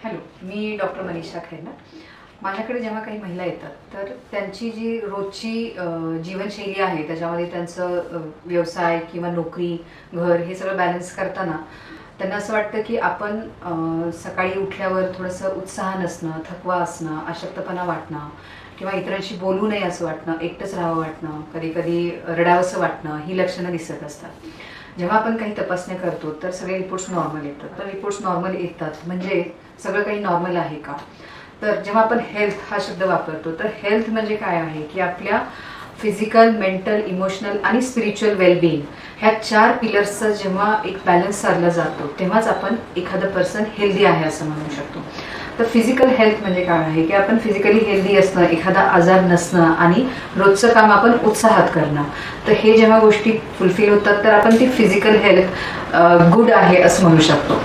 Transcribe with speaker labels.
Speaker 1: Hello, मी doctor Manisha Khairnar. माझ्याकडे जेव्हा काही महिला येतात तर त्यांची जी रोजची जीवनशैली आहे त्याच्यामध्ये त्यांचं व्यवसाय किंवा नोकरी, घर हे सगळं बॅलन्स करताना त्यांना असं वाटतं की आपण सकाळी उठल्यावर थोडंसं उत्साह नसणं, थकवा असणं, अशक्तपणा वाटणं किंवा इतरांशी बोलू नये असं वाटणं, एकटंच राहावं वाटणं, कधी कधी रडावंसं वाटणं, ही लक्षणं दिसत असतात. जेव्हा आपण काही तपासण्या करतो तर सगळे रिपोर्ट्स नॉर्मल येतात. तर रिपोर्ट्स नॉर्मल येतात म्हणजे सगळं काही नॉर्मल आहे का? तर जेव्हा आपण हेल्थ हा शब्द वापरतो तर हेल्थ म्हणजे काय आहे की आपल्या फिजिकल, मेंटल, इमोशनल आणि स्पिरिच्युअल वेलबिईंग ह्या 4 पिलर्सचा जेव्हा एक बॅलन्स साधला जातो तेव्हाच आपण एखादं पर्सन हेल्दी आहे असं म्हणू शकतो. तर फिजिकल हेल्थ म्हणजे काय आहे की आपण फिजिकली हेल्दी असणं, एखादा आजार नसणं आणि रोजचं काम आपण उत्साहात करणं. तर हे जेव्हा गोष्टी फुलफिल होतात तर आपण ती फिजिकल हेल्थ गुड आहे असं म्हणू शकतो.